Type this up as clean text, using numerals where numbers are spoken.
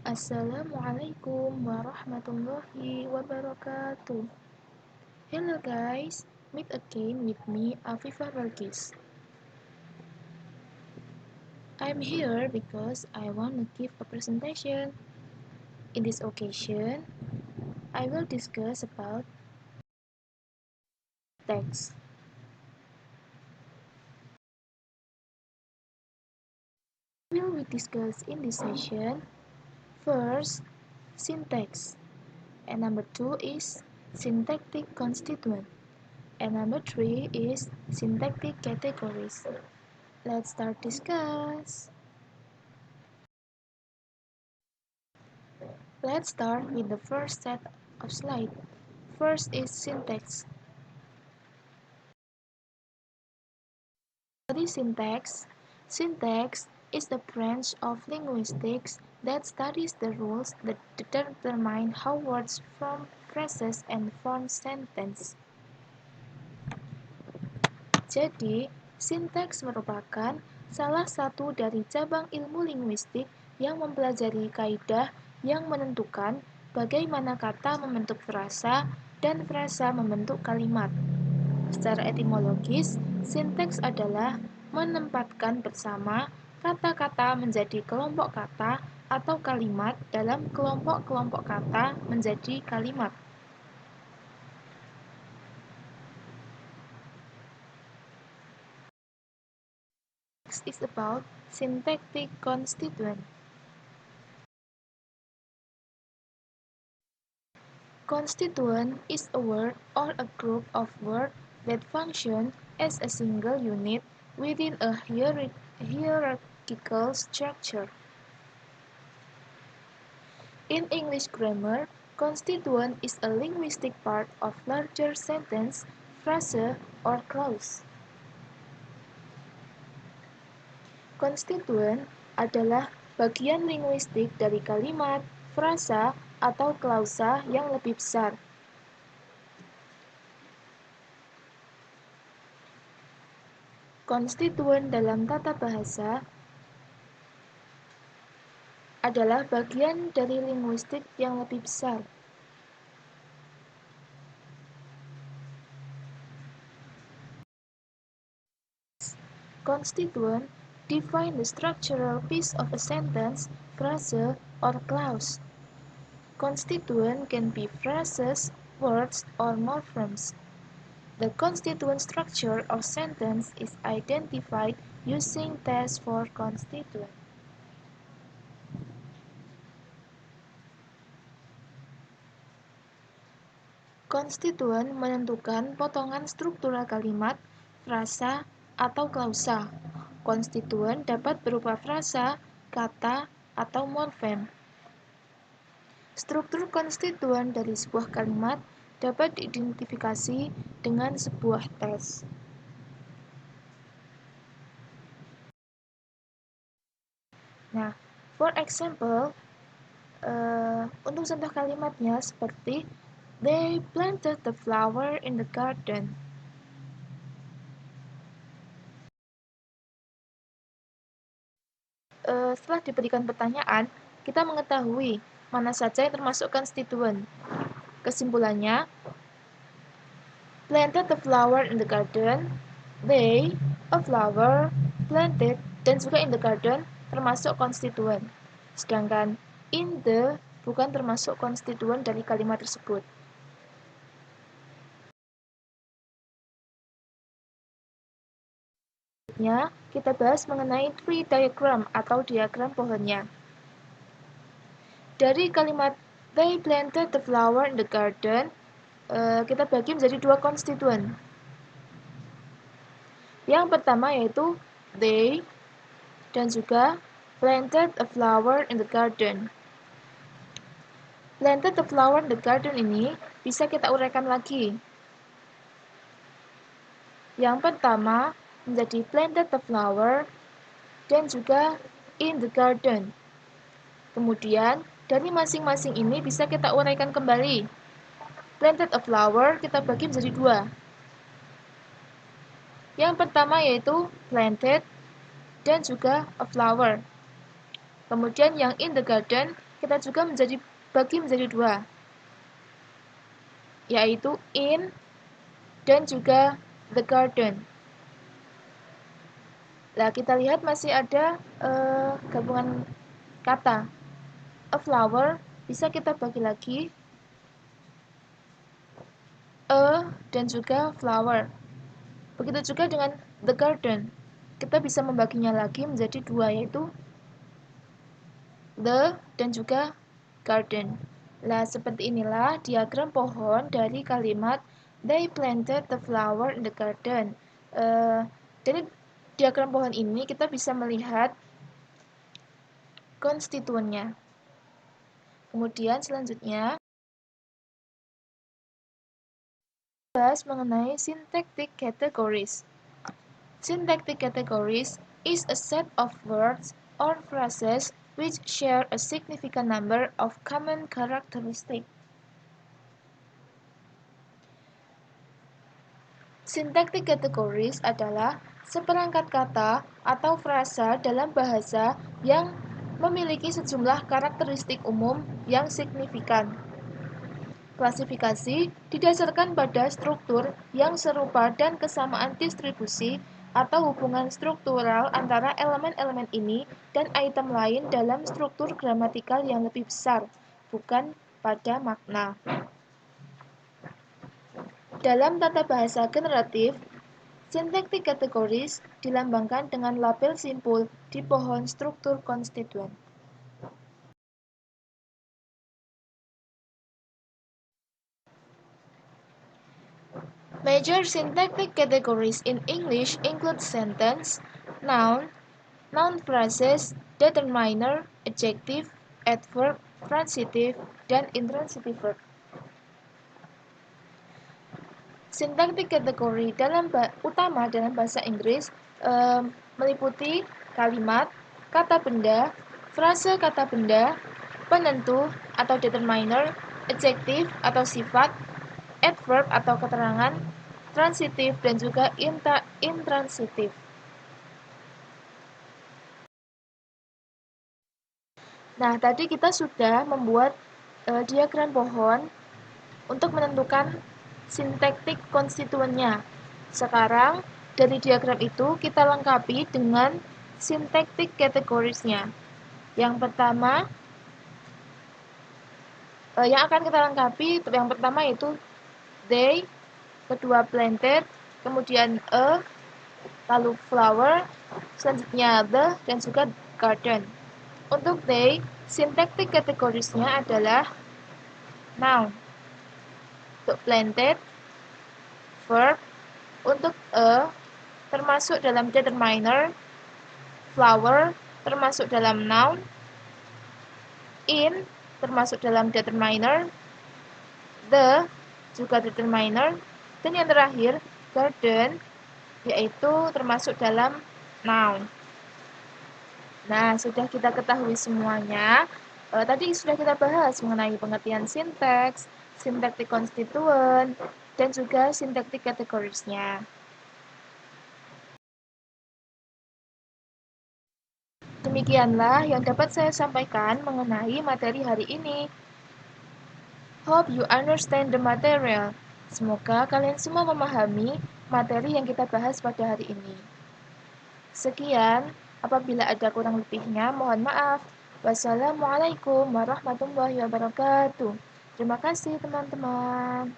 Assalamualaikum warahmatullahi wabarakatuh. Hello guys, meet again with me Afifa Balkis. I'm here because I want to give a presentation. In this occasion, I will discuss about text. What will we discuss in this session? First, syntax. And number 2 is syntactic constituent. And number 3 is syntactic categories. Let's start discuss. Let's start with the first set of slides. First is syntax. What is syntax? Syntax is the branch of linguistics that studies the rules that determine how words form phrases and form sentences. Jadi, sintaks merupakan salah satu dari cabang ilmu linguistik yang mempelajari kaidah yang menentukan bagaimana kata membentuk frasa dan frasa membentuk kalimat. Secara etimologis, sintaks adalah menempatkan bersama kata-kata menjadi kelompok kata atau kalimat dalam kelompok-kelompok kata menjadi kalimat. Next is about syntactic constituent. Constituent is a word or a group of words that function as a single unit within a hierarchical structure. In English grammar, constituent is a linguistic part of larger sentence, phrase, or clause. Constituent adalah bagian linguistik dari kalimat, frasa, atau klausa yang lebih besar. Konstituen dalam tata bahasa adalah bagian dari linguistik yang lebih besar. Constituent define the structural piece of a sentence, phrase, or clause. Constituent can be phrases, words, or morphemes. The constituent structure of sentence is identified using tests for constituent. Konstituen menentukan potongan struktural kalimat, frasa, atau klausa. Konstituen dapat berupa frasa, kata, atau morfem. Struktur konstituen dari sebuah kalimat dapat diidentifikasi dengan sebuah tes. Nah, for example, untuk contoh kalimatnya seperti They planted the flower in the garden. Setelah diberikan pertanyaan, kita mengetahui mana saja yang termasuk konstituen. Kesimpulannya, planted the flower in the garden, they, a flower, planted, dan juga in the garden termasuk konstituen. Sedangkan in the bukan termasuk konstituen dari kalimat tersebut. Selanjutnya, kita bahas mengenai tree diagram atau diagram pohonnya. Dari kalimat they planted the flower in the garden, kita bagi menjadi dua konstituen. Yang pertama yaitu they dan juga planted a flower in the garden. Planted the flower in the garden ini bisa kita uraikan lagi. Yang pertama menjadi planted the flower dan juga in the garden. Kemudian dari masing-masing ini bisa kita uraikan kembali. Planted a flower kita bagi menjadi dua. Yang pertama yaitu planted dan juga a flower. Kemudian yang in the garden kita juga bagi menjadi dua, yaitu in dan juga the garden. Nah, kita lihat masih ada gabungan kata. A flower bisa kita bagi lagi a dan juga flower. Begitu juga dengan the garden. Kita bisa membaginya lagi menjadi dua, yaitu the dan juga garden. Nah, seperti inilah diagram pohon dari kalimat they planted the flower in the garden. Dari diagram pohon ini kita bisa melihat konstituennya. Kemudian selanjutnya bahas mengenai syntactic categories. Syntactic categories is a set of words or phrases which share a significant number of common characteristics. Syntactic categories adalah seperangkat kata atau frasa dalam bahasa yang memiliki sejumlah karakteristik umum yang signifikan. Klasifikasi didasarkan pada struktur yang serupa dan kesamaan distribusi atau hubungan struktural antara elemen-elemen ini dan item lain dalam struktur gramatikal yang lebih besar, bukan pada makna. Dalam tata bahasa generatif, syntactic categories dilambangkan dengan label simpul di pohon struktur konstituen. Major syntactic categories in English include sentence, noun, noun phrases, determiner, adjective, adverb, transitive, dan intransitive verb. Syntactic category utama dalam bahasa Inggris meliputi kalimat, kata benda, frase kata benda, penentu atau determiner, adjective atau sifat, adverb atau keterangan, transitif dan juga intransitif. Nah, tadi kita sudah membuat diagram pohon untuk menentukan sintaktik konstituennya. Sekarang, dari diagram itu kita lengkapi dengan sintaktik kategorisnya. Yang pertama, yang akan kita lengkapi, yang pertama yaitu they, kedua planted, kemudian a, lalu flower, selanjutnya the, dan juga garden. Untuk they, sintaktik kategorisnya adalah noun. Untuk planted, verb. Untuk a, termasuk dalam determiner, flower, termasuk dalam noun, in, termasuk dalam determiner, the, juga determiner, dan yang terakhir, garden, yaitu termasuk dalam noun. Nah, sudah kita ketahui semuanya. Tadi sudah kita bahas mengenai pengertian sintaks, sintaktik konstituen, dan juga sintaktik kategorisnya. Demikianlah yang dapat saya sampaikan mengenai materi hari ini. Hope you understand the material. Semoga kalian semua memahami materi yang kita bahas pada hari ini. Sekian, apabila ada kurang lebihnya, mohon maaf. Wassalamualaikum warahmatullahi wabarakatuh. Terima kasih teman-teman.